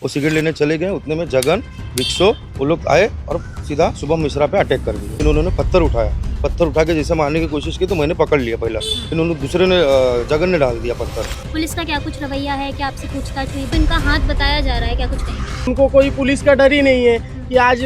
वो सिगरेट लेने चले गए, उतने में जगन, विक्सो वो लोग आए और सीधा शुभम मिश्रा पे अटैक कर दिया। फिर उन्होंने पत्थर उठा के जैसे मारने की कोशिश की तो मैंने पकड़ लिया पहला, फिर उन्होंने दूसरे ने जगन ने डाल दिया पत्थर। पुलिस का क्या कुछ रवैया है, क्या आपसे पूछताछ हुई? इनका हाथ बताया जा रहा है, क्या कुछ कहेंगे? उनको कोई पुलिस का डर ही नहीं है कि आज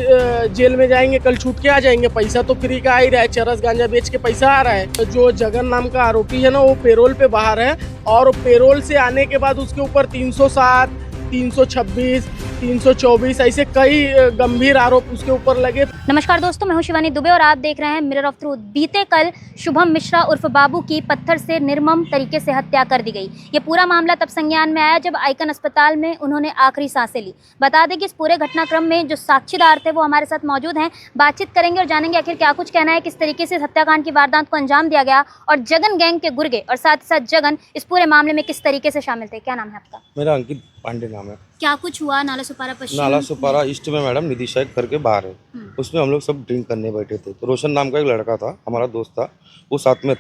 जेल में जाएंगे कल छूट के आ जाएंगे। पैसा तो फ्री का आ ही रहा है, चरस गांजा बेच के पैसा आ रहा है। तो जो जगन नाम का आरोपी है ना, वो पेरोल पे बाहर है और पेरोल से आने के बाद उसके ऊपर 307, 326, 324 ऐसे कई गंभीर आरोप उसके ऊपर लगे। नमस्कार दोस्तों, मैं हूं शिवानी दुबे और आप देख रहे हैं मिरर ऑफ ट्रूथ। बीते कल शुभम मिश्रा उर्फ बाबू की पत्थर से निर्मम तरीके से हत्या कर दी गई। ये पूरा मामला तब संज्ञान में आया जब आइकन अस्पताल में उन्होंने आखिरी सांसें ली। बता दें कि इस पूरे घटनाक्रम में जो साक्षीदार थे वो हमारे साथ मौजूद हैं। बातचीत करेंगे और जानेंगे आखिर क्या कुछ कहना है, किस तरीके से हत्याकांड की वारदात को अंजाम दिया गया और जगन गैंग के गुर्गे और साथ ही साथ जगन इस पूरे मामले में किस तरीके से शामिल थे। क्या नाम है आपका? मेरा अंकित पांडे नाम है। क्या कुछ हुआ? नाला सुपारा पश्चिम नाला सुपारा ईस्ट में मैडम निधि शायक करके बाहर है, उसमें हम लोग सब ड्रिंक करने बैठे थे। तो रोशन नाम का एक लड़का था, हमारा दोस्त था, वो साथ में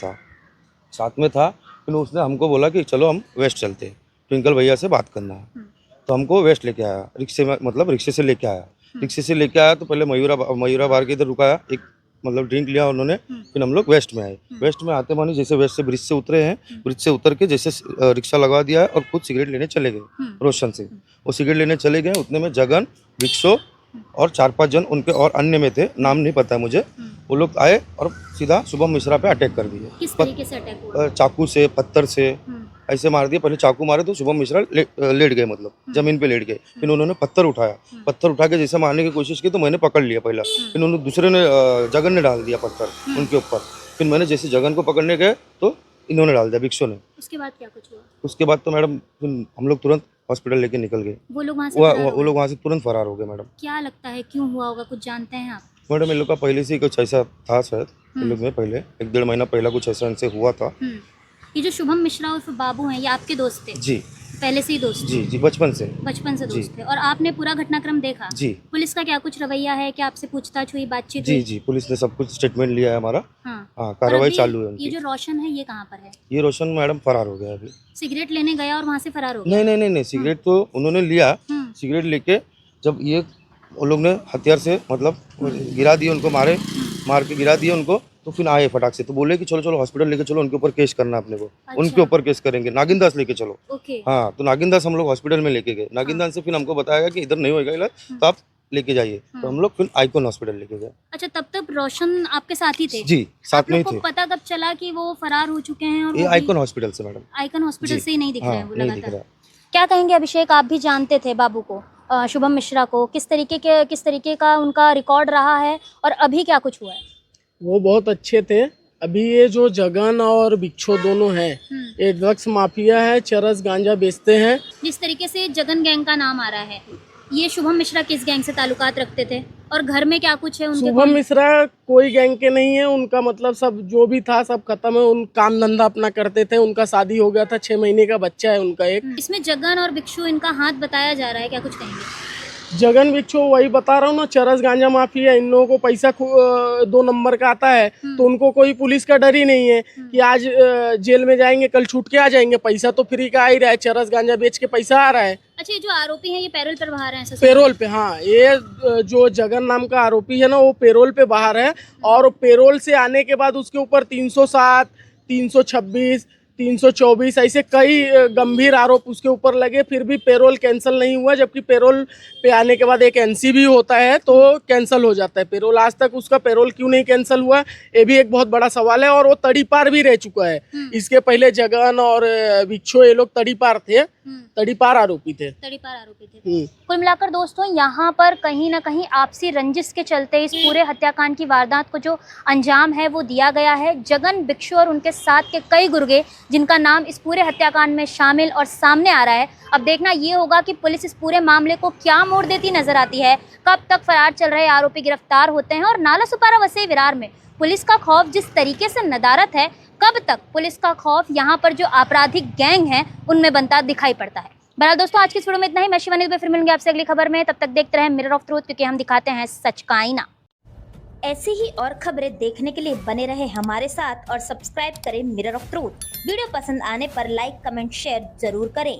था। फिर उसने हमको बोला कि चलो हम वेस्ट चलते हैं, ट्विंकल भैया से बात करना है। तो हमको वेस्ट लेके आया, रिक्शे से लेके आया। तो पहले मयूरा बार के इधर रुकाया, एक ड्रिंक लिया उन्होंने। फिर हम लोग वेस्ट में आए। वेस्ट में आते मानी जैसे वेस्ट से ब्रिज से उतरे हैं, ब्रिज से उतर के जैसे रिक्शा लगा दिया है और खुद सिगरेट लेने चले गए रोशन से। वो सिगरेट लेने चले गए, उतने में जगन, विक्सो और 4-5 जन उनके और अन्य में थे, नाम नहीं पता है मुझे। वो लोग आए और सीधा शुभम मिश्रा पे अटैक कर दिए। किस तरीके से अटैक हुआ? चाकू से, पत्थर से ऐसे मार दिए। पहले चाकू मारे तो शुभम मिश्रा लेट गए, जमीन पे लेट गए। फिर उन्होंने पत्थर उठा के जैसे मारने की कोशिश की तो मैंने पकड़ लिया पहला, फिर उन्होंने दूसरे ने जगन ने डाल दिया पत्थर उनके ऊपर। फिर मैंने जैसे जगन को पकड़ने गए तो इन्होंने डाल दिया, विक्सो ने। उसके बाद क्या कुछ हुआ? उसके बाद तो मैडम हम लोग तुरंत हॉस्पिटल लेके निकल गए। वो लोग वहाँ से तुरंत फरार हो गए। मैडम क्या लगता है क्यों हुआ होगा, कुछ जानते हैं आप? मैडम इन लोग का पहले से ही कुछ ऐसा था शायद, इन लोग में पहले 1-1.5 महीना पहला कुछ ऐसा इनसे हुआ था। ये जो शुभम मिश्रा उर्फ बाबू हैं, ये आपके दोस्त थे? जी, पहले से ही दोस्त? जी, बचपन से दोस्त थे। और आपने पूरा घटनाक्रम देखा? जी। पुलिस का क्या कुछ रवैया है, क्या आपसे पूछताछ हुई, बातचीत जी हुई? जी, पुलिस ने सब कुछ स्टेटमेंट लिया है हमारा। हाँ, कार्रवाई चालू है ये उनकी। जो रोशन है ये कहाँ पर है? ये रोशन मैडम फरार हो गया अभी। सिगरेट लेने गया और वहाँ से फरार हो गया? नहीं, सिगरेट तो उन्होंने लिया। सिगरेट लेके जब ये वो लोग ने हथियार से गिरा दिए उनको, मार के गिरा दिए उनको। तो फिर आए फटाक से, तो बोले कि चलो हॉस्पिटल लेके चलो, उनके ऊपर केस करना अपने को। अच्छा। उनके ऊपर केस करेंगे, नागिनदास लेके चलो। ओके। हाँ, तो नागिनदास हम लोग हॉस्पिटल में लेके गए। नागिनदास से फिर हमको बताया गया कि इधर नहीं होगा इलाज, तो आप लेके जाइए। तो हम लोग फिर आइकन हॉस्पिटल लेके गए। अच्छा, तब तक रोशन आपके साथ ही थे? जी, साथ में ही थे। पता कब चला कि वो फरार हो चुके हैं? और ये आइकन हॉस्पिटल से मैडम। आइकन हॉस्पिटल से ही नहीं दिख रहे हैं वो नहीं दिख लगातार? रहा। क्या कहेंगे अभिषेक, आप भी जानते थे बाबू को, शुभम मिश्रा को, किस तरीके का उनका रिकॉर्ड रहा है और अभी क्या कुछ हुआ है? वो बहुत अच्छे थे। अभी ये जो जगन और बिच्छो दोनों हैं, ये ड्रग्स माफिया है, चरस गांजा बेचते हैं। जिस तरीके से जगन गैंग का नाम आ रहा है, ये शुभम मिश्रा किस गैंग से ताल्लुकात रखते थे और घर में क्या कुछ है उनके? शुभम मिश्रा कोई गैंग के नहीं है, उनका सब जो भी था सब खत्म है। उन काम धंधा अपना करते थे। उनका शादी हो गया था, 6 महीने का बच्चा है उनका एक। इसमें जगन और बिच्छू इनका हाथ बताया जा रहा है, क्या कुछ कहेंगे? जगन बिच्छू वही बता रहा हूँ ना, चरस गांजा माफिया। इन लोगों को पैसा 2 नंबर का आता है, तो उनको कोई पुलिस का डर ही नहीं है कि आज जेल में जाएंगे कल छूट के आ जाएंगे। पैसा तो फ्री का आ ही रहा है, चरस गांजा बेच के पैसा आ रहा है। अच्छा, ये जो आरोपी हैं ये पैरोल पर बाहर हैं? पेरोल पे, हाँ। ये जो जगन नाम का आरोपी है ना, वो पेरोल पे बाहर है और पेरोल से आने के बाद उसके ऊपर 307, 326, 324 ऐसे कई गंभीर आरोप उसके ऊपर लगे। फिर भी पेरोल कैंसिल नहीं हुआ, जबकि पेरोल पे आने के बाद एक एनसी भी होता है तो कैंसिल हो जाता है पेरोल। आज तक उसका पेरोल क्यों नहीं कैंसिल हुआ, ये भी एक बहुत बड़ा सवाल है। और वो तड़ीपार भी रह चुका है। इसके पहले जगन और बिच्छो ये लोग तड़ीपार आरोपी थे। कुल मिलाकर दोस्तों, यहाँ पर कहीं ना कहीं आपसी रंजिश के चलते इस पूरे हत्याकांड की वारदात को जो अंजाम है वो दिया गया है। जगन, बिच्छू और उनके साथ के कई गुर्गे जिनका नाम इस पूरे हत्याकांड में शामिल और सामने आ रहा है। अब देखना ये होगा कि पुलिस इस पूरे मामले को क्या मोड़ देती नजर आती है, कब तक फरार चल रहे आरोपी गिरफ्तार होते हैं और नाला सुपारा वसई विरार में पुलिस का खौफ जिस तरीके से नदारत है, कब तक पुलिस का खौफ यहाँ पर जो आपराधिक गैंग है उनमें बनता दिखाई पड़ता है। बहरहाल दोस्तों, आज की इस वीडियो में इतना ही। मैं शिवानी दुबे फिर मिलूंगी आपसे अगली खबर में। तब तक देखते रहें मिरर ऑफ ट्रूथ, क्योंकि हम दिखाते हैं सच का आईना। ऐसी ही और खबरें देखने के लिए बने रहे हमारे साथ और सब्सक्राइब करें मिरर ऑफ ट्रूथ। वीडियो पसंद आने पर लाइक, कमेंट, शेयर जरूर करें।